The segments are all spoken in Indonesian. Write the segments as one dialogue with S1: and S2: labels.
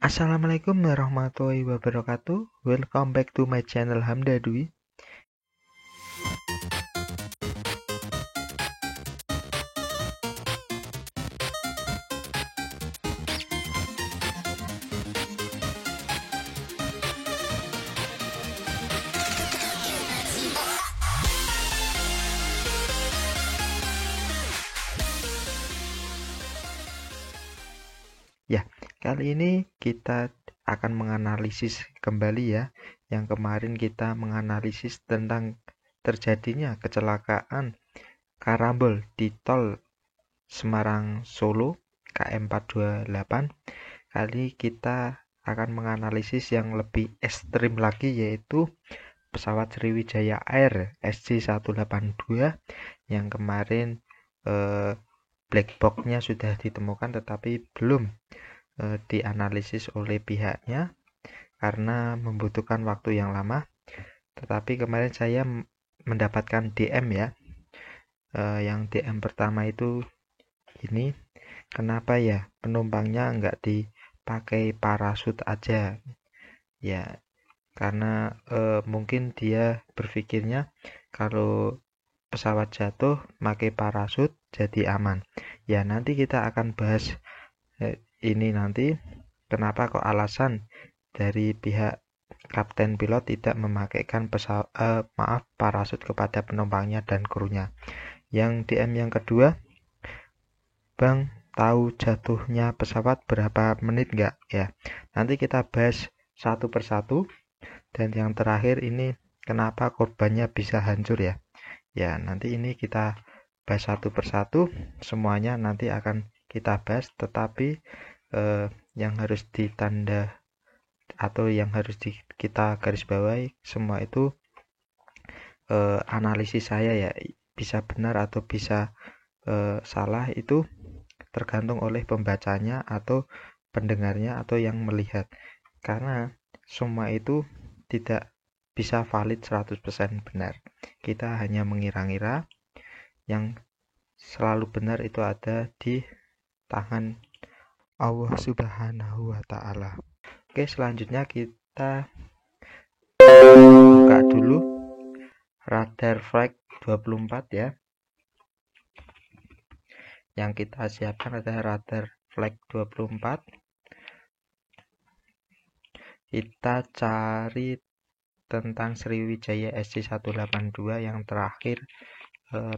S1: Assalamualaikum warahmatullahi wabarakatuh. Welcome back to my channel Hamda Dwi. Ya, kali ini kita akan menganalisis kembali ya. Yang kemarin kita menganalisis tentang terjadinya kecelakaan karambol di tol Semarang Solo KM 428. Kali kita akan menganalisis yang lebih ekstrim lagi, yaitu pesawat Sriwijaya Air SJ182 yang kemarin black box-nya sudah ditemukan tetapi belum dianalisis oleh pihaknya karena membutuhkan waktu yang lama. Tetapi kemarin saya mendapatkan DM ya. Yang DM pertama itu ini, kenapa ya penumpangnya nggak dipakai parasut aja? Ya, karena mungkin dia berpikirnya kalau pesawat jatuh pakai parasut jadi aman. Ya, nanti kita akan bahas ini nanti kenapa kok alasan dari pihak kapten pilot tidak memakaikan parasut kepada penumpangnya dan krunya. Yang DM yang kedua, Bang, tahu jatuhnya pesawat berapa menit nggak? Ya, nanti kita bahas satu persatu. Dan yang terakhir ini, kenapa korbannya bisa hancur ya? Ya, nanti ini kita bahas satu persatu, semuanya nanti akan kita bahas, tetapi yang harus ditanda atau yang harus kita garis bawahi semua itu analisis saya ya, bisa benar atau bisa salah itu tergantung oleh pembacanya atau pendengarnya atau yang melihat, karena semua itu tidak bisa valid 100% benar. Kita hanya mengira-ngira. Yang selalu benar itu ada di tangan Allah Subhanahu wa Ta'ala. Oke, selanjutnya kita buka dulu radar flight 24 ya. Yang kita siapkan adalah radar flight 24. Kita cari tentang Sriwijaya SJ182 yang terakhir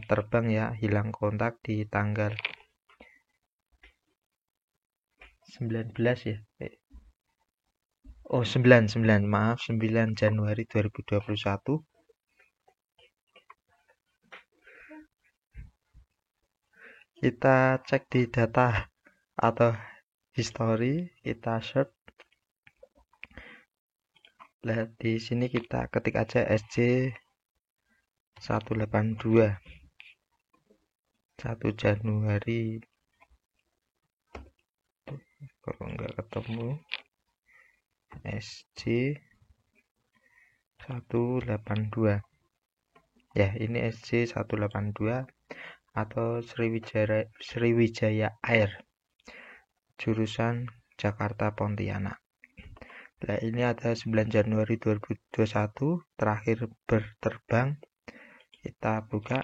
S1: terbang ya, hilang kontak di tanggal 19 ya. 9 Januari 2021. Kita cek di data atau history, kita search. Lihat di sini, kita ketik aja SJ182 1 Januari. Kalau nggak ketemu SJ182 ya, ini SJ182 atau Sriwijaya Air jurusan Jakarta Pontianak. Nah, ini ada 9 Januari 2021 terakhir berterbang. Kita buka.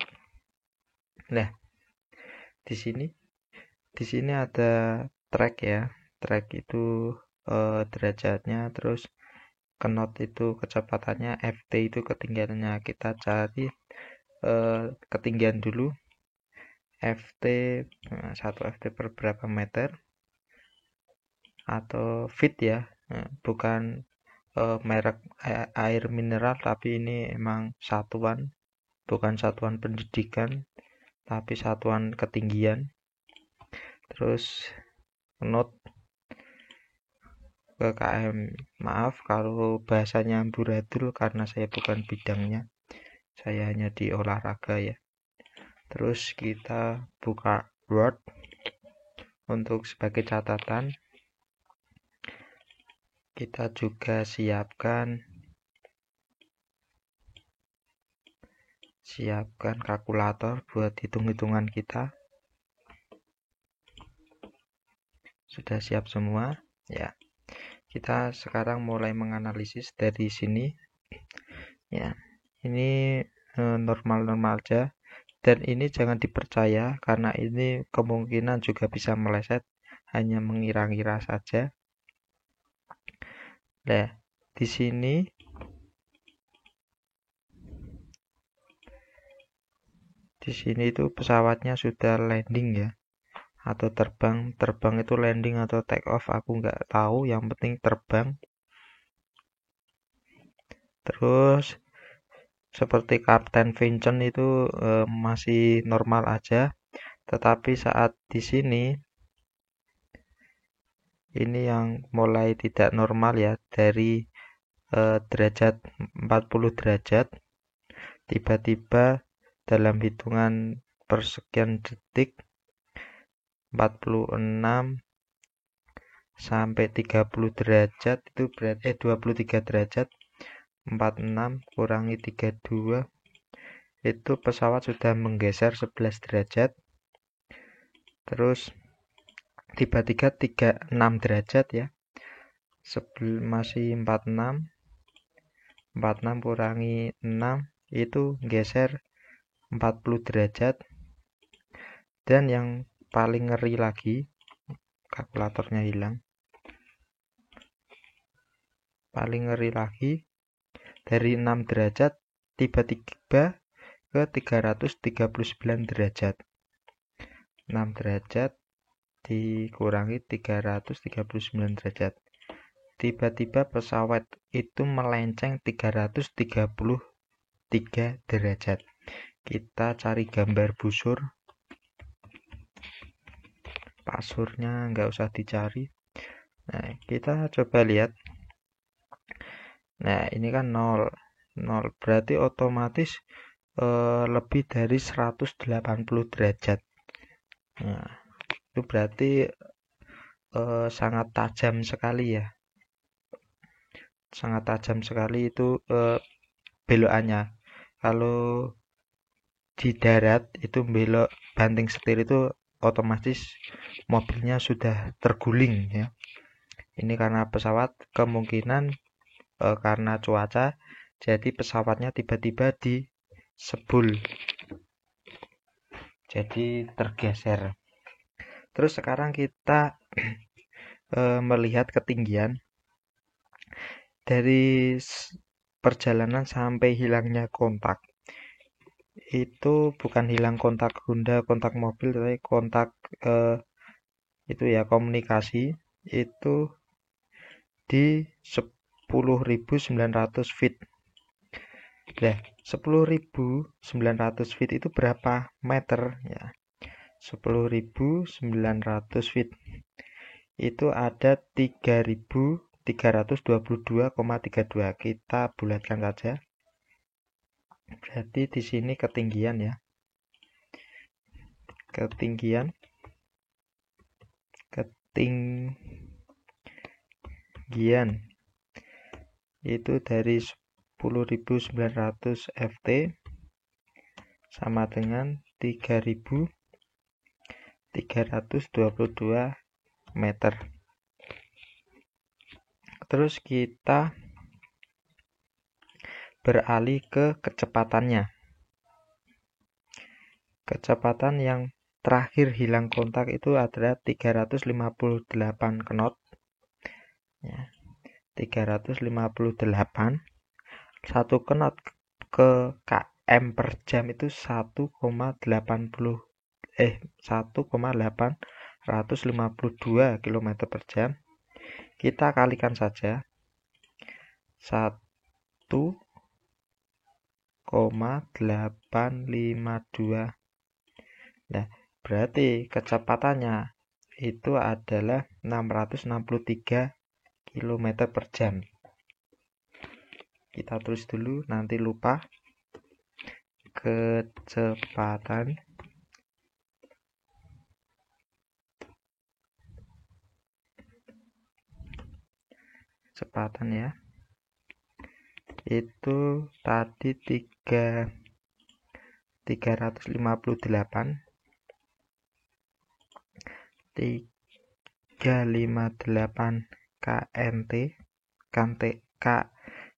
S1: Nah, di sini ada track ya. Track itu derajatnya, terus knot itu kecepatannya, FT itu ketinggiannya. Kita cari ketinggian dulu. FT 1 FT per berapa meter atau feet ya. Bukan merek air mineral, tapi ini emang satuan, bukan satuan pendidikan tapi satuan ketinggian. Terus knot ke km. Maaf kalau bahasanya amburadul karena saya bukan bidangnya, saya hanya di olahraga ya. Terus kita buka Word untuk sebagai catatan. Kita juga siapkan kalkulator buat hitung-hitungan kita. Sudah siap semua ya. Kita sekarang mulai menganalisis dari sini ya. Ini normal-normal aja, dan ini jangan dipercaya karena ini kemungkinan juga bisa meleset, hanya mengira-ngira saja. Nah, di sini itu pesawatnya sudah landing ya, atau terbang. Terbang itu landing atau take off aku nggak tahu, yang penting terbang. Terus seperti Kapten Vincent itu masih normal aja, tetapi saat di sini ini yang mulai tidak normal ya, dari derajat 40 derajat tiba-tiba dalam hitungan persekian detik 46 sampai 30 derajat itu berarti 23 derajat, 46 kurangi 32 itu pesawat sudah menggeser 11 derajat. Terus tiba-tiba 36 derajat ya, masih 46 kurangi 6 itu geser 40 derajat. Dan yang paling ngeri lagi, kalkulatornya hilang. Paling ngeri lagi, dari 6 derajat tiba-tiba ke 339 derajat. 6 derajat dikurangi 339 derajat. Tiba-tiba pesawat itu melenceng 333 derajat. Kita cari gambar busur. Pasurnya nggak usah dicari. Nah, kita coba lihat. Nah, ini kan 0. Berarti otomatis lebih dari 180 derajat. Nah, itu berarti sangat tajam sekali ya. Sangat tajam sekali itu belokannya. Kalau di darat itu belok banting setir itu otomatis mobilnya sudah terguling ya. Ini karena pesawat kemungkinan karena cuaca, jadi pesawatnya tiba-tiba disebul, jadi tergeser. Terus sekarang kita melihat ketinggian dari perjalanan sampai hilangnya kontak. Itu bukan hilang kontak Honda, kontak mobil, tapi kontak itu ya, komunikasi itu di 10.900 feet. Nah, 10.900 feet itu berapa meter ya? 10.900 feet itu ada 3.322,32. Kita bulatkan saja. Berarti di sini ketinggian ya. Ketinggian itu dari 10.900 ft sama dengan 3.322 meter. Terus kita beralih ke kecepatannya. Kecepatan yang terakhir hilang kontak itu adalah 358 knot. Ya, 358. 1 knot ke km per jam itu 1,852 km per jam. Kita kalikan saja 1,852. Nah, berarti kecepatannya itu adalah 663 km per jam. Kita tulis dulu, nanti lupa. Kecepatan ya, itu tadi 358 kali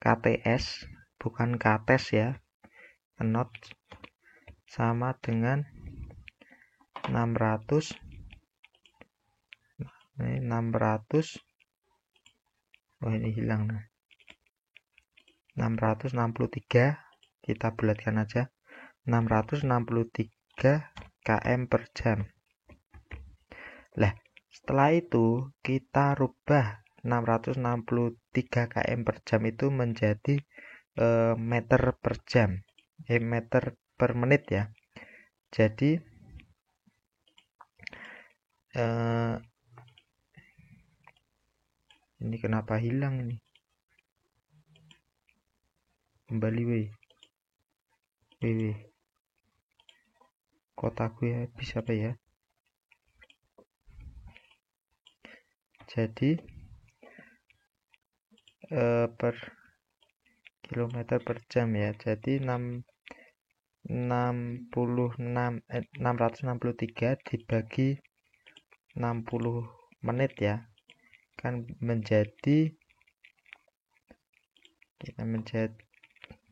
S1: KTS, bukan KTS ya, knot sama dengan 600. Ini 600. Oh, ini hilang. 663, kita bulatkan aja. 663 km per jam. Lah, setelah itu kita rubah 663 km per jam itu menjadi meter per jam, meter per menit ya. Jadi ini kenapa hilang ini? Kembali weh. Kotaku ya bisa apa ya? Jadi per kilometer per jam ya. Jadi 663 dibagi 60 menit ya, kan menjadi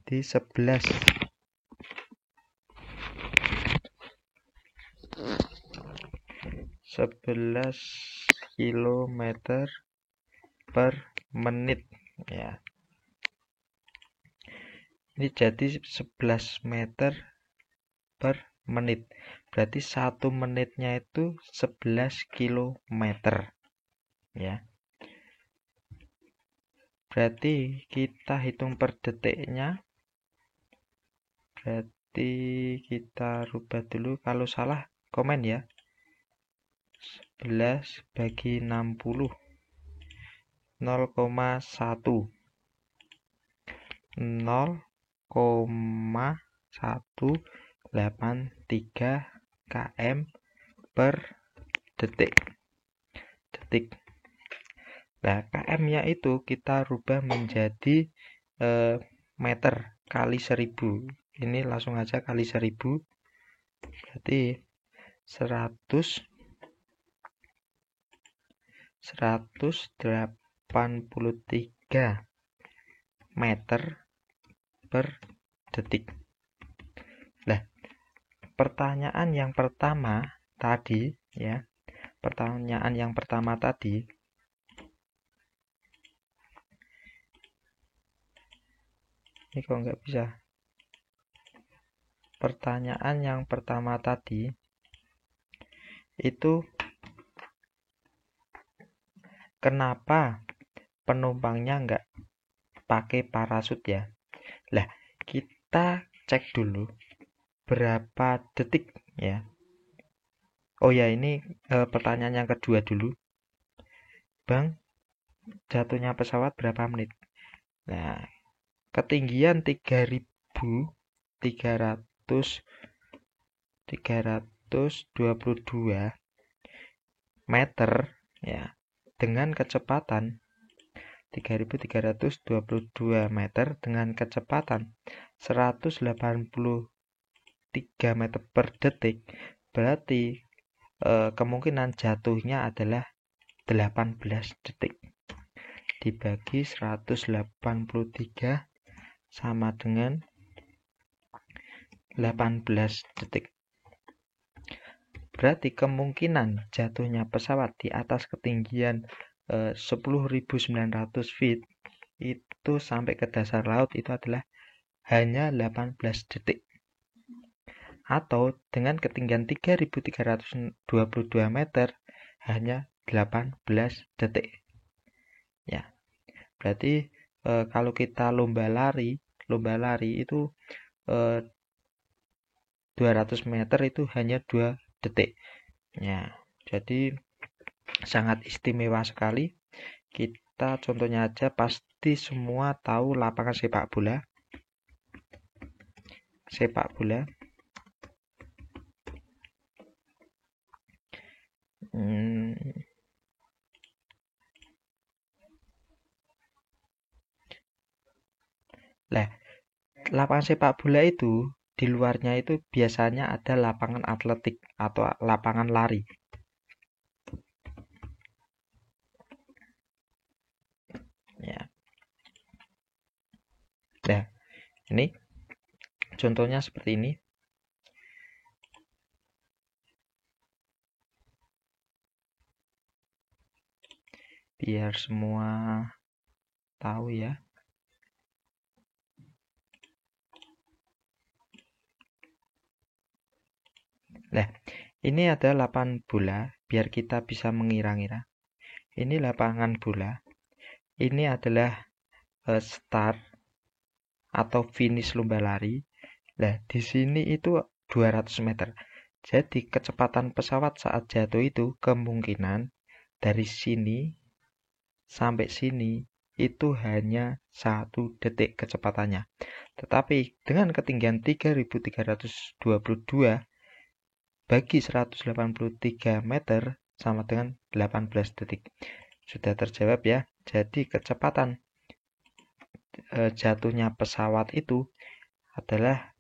S1: 11 kilometer per menit ya. Ini jadi 11 meter per menit. Berarti 1 menitnya itu 11 kilometer ya. Berarti kita hitung per detiknya. Berarti kita rubah dulu, kalau salah komen ya. 11 bagi 60, 0,1 0,183 km per detik. Nah, km-nya itu kita rubah menjadi meter kali 1000. Ini langsung aja kali 1000. Berarti 183 meter per detik. Nah, pertanyaan yang pertama tadi ya. Pertanyaan yang pertama tadi ini kok nggak bisa. Pertanyaan yang pertama tadi itu kenapa penumpangnya nggak pakai parasut ya? Lah, kita cek dulu berapa detik ya. Oh ya, ini pertanyaan yang kedua dulu. Bang, jatuhnya pesawat berapa menit? Nah, ketinggian 3.322 meter ya, dengan kecepatan 3.322 meter dengan kecepatan 183 meter per detik. Berarti kemungkinan jatuhnya adalah 18 detik dibagi 183 sama dengan 18 detik. Berarti kemungkinan jatuhnya pesawat di atas ketinggian 10.900 feet itu sampai ke dasar laut itu adalah hanya 18 detik. Atau dengan ketinggian 3.322 meter hanya 18 detik. Ya. Berarti kalau kita lomba lari itu 200 meter itu hanya 2 detik. Ya, jadi sangat istimewa sekali. Kita contohnya aja, pasti semua tahu lapangan sepak bola. Lah, lapangan sepak bola itu di luarnya itu biasanya ada lapangan atletik atau lapangan lari. Ini contohnya seperti ini. Biar semua tahu ya. Nah, ini ada 8 bola biar kita bisa mengira-ngira. Ini lapangan bola. Ini adalah start atau finish lomba lari. Nah, di sini itu 200 meter. Jadi kecepatan pesawat saat jatuh itu kemungkinan dari sini sampai sini itu hanya 1 detik kecepatannya. Tetapi dengan ketinggian 3322 bagi 183 meter sama dengan 18 detik. Sudah terjawab ya. Jadi kecepatan jatuhnya pesawat itu adalah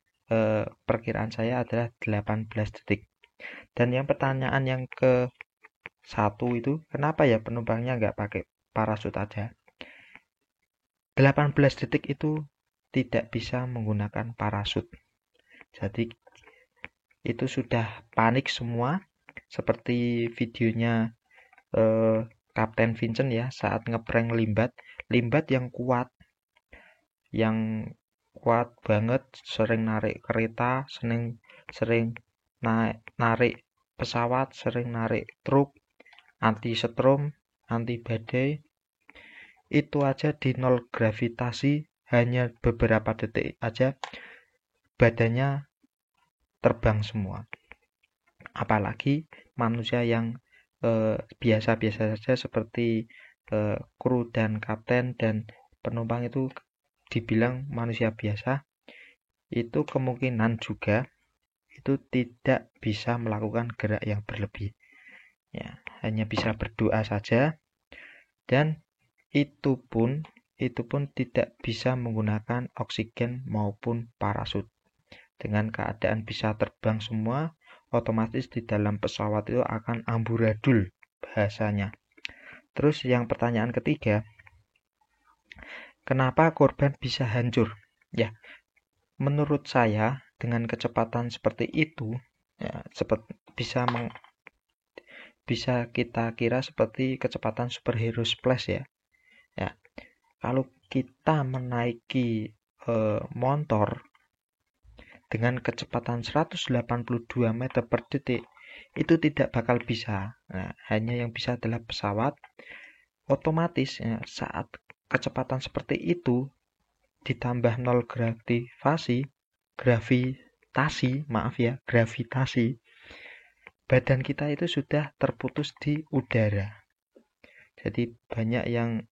S1: perkiraan saya adalah 18 detik. Dan yang pertanyaan yang ke-1 itu, kenapa ya penumpangnya nggak pakai parasut aja? 18 detik itu tidak bisa menggunakan parasut. Jadi itu sudah panik semua, seperti videonya Kapten Vincent ya saat ngeprank Limbat yang kuat banget, sering narik kereta, sering narik pesawat, sering narik truk, anti setrum, anti badai. Itu aja di nol gravitasi, hanya beberapa detik aja badannya terbang semua. Apalagi manusia yang biasa-biasa saja seperti kru dan kapten dan penumpang itu dibilang manusia biasa, itu kemungkinan juga itu tidak bisa melakukan gerak yang berlebih. Ya, hanya bisa berdoa saja, dan itu pun tidak bisa menggunakan oksigen maupun parasut. Dengan keadaan bisa terbang semua, otomatis di dalam pesawat itu akan amburadul bahasanya. Terus yang pertanyaan ketiga, kenapa korban bisa hancur? Ya, menurut saya dengan kecepatan seperti itu ya, bisa kita kira seperti kecepatan superhero splash ya. Ya, kalau kita menaiki motor dengan kecepatan 182 meter per detik, itu tidak bakal bisa. Nah, hanya yang bisa adalah pesawat. Otomatis ya, saat kecepatan seperti itu ditambah nol gravitasi, badan kita itu sudah terputus di udara. Jadi banyak yang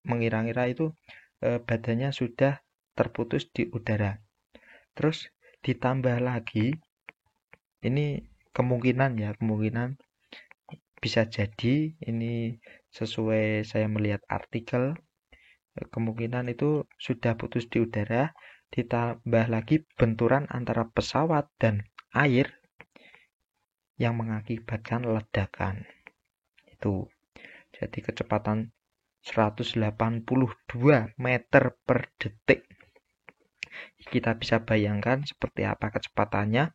S1: mengira-ngira itu badannya sudah terputus di udara. Terus ditambah lagi, ini kemungkinan bisa jadi ini sesuai saya melihat artikel, kemungkinan itu sudah putus di udara, ditambah lagi benturan antara pesawat dan air yang mengakibatkan ledakan. Itu. Jadi kecepatan 182 meter per detik. Kita bisa bayangkan seperti apa kecepatannya.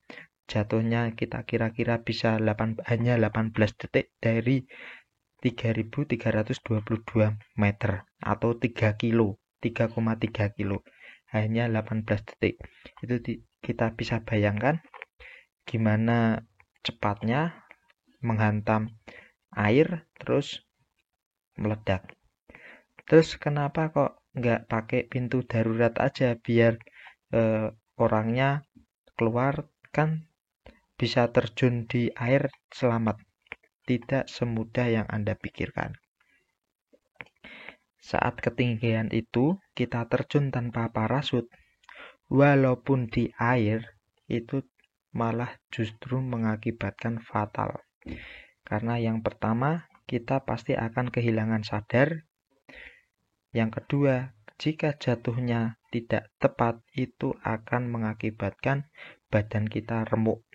S1: Jatuhnya kita kira-kira bisa hanya 18 detik dari 3.322 meter atau 3 kilo, 3,3 kilo. Hanya 18 detik. Itu kita bisa bayangkan gimana cepatnya menghantam air terus meledak. Terus kenapa kok nggak pakai pintu darurat aja biar orangnya keluar, kan bisa terjun di air selamat. Tidak semudah yang Anda pikirkan. Saat ketinggian itu kita terjun tanpa parasut, walaupun di air itu malah justru mengakibatkan fatal. Karena yang pertama, kita pasti akan kehilangan sadar. Yang kedua, jika jatuhnya tidak tepat, itu akan mengakibatkan badan kita remuk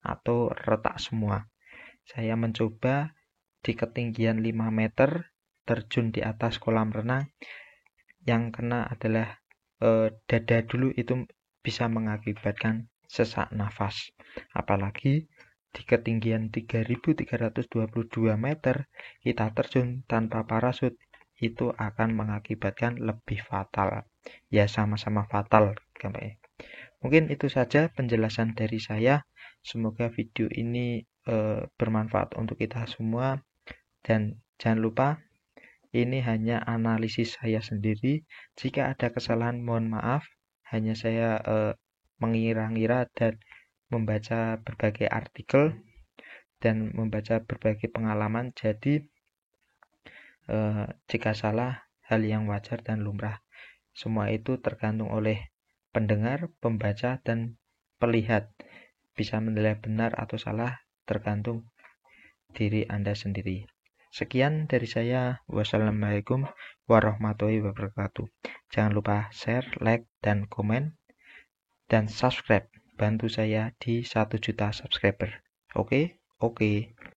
S1: atau retak semua. Saya mencoba di ketinggian 5 meter terjun di atas kolam renang, yang kena adalah dada dulu itu bisa mengakibatkan sesak nafas. Apalagi di ketinggian 3.322 meter kita terjun tanpa parasut, itu akan mengakibatkan lebih fatal. Ya, sama-sama fatal. Mungkin itu saja penjelasan dari saya. Semoga video ini bermanfaat untuk kita semua. Dan jangan lupa, ini hanya analisis saya sendiri. Jika ada kesalahan, mohon maaf. Hanya saya mengira-ngira dan membaca berbagai artikel dan membaca berbagai pengalaman. Jadi jika salah, hal yang wajar dan lumrah. Semua itu tergantung oleh pendengar, pembaca, dan pelihat. Bisa menilai benar atau salah tergantung diri Anda sendiri. Sekian dari saya. Wassalamualaikum warahmatullahi wabarakatuh. Jangan lupa share, like, dan komen, dan subscribe. Bantu saya di 1 juta subscriber. Oke? Oke.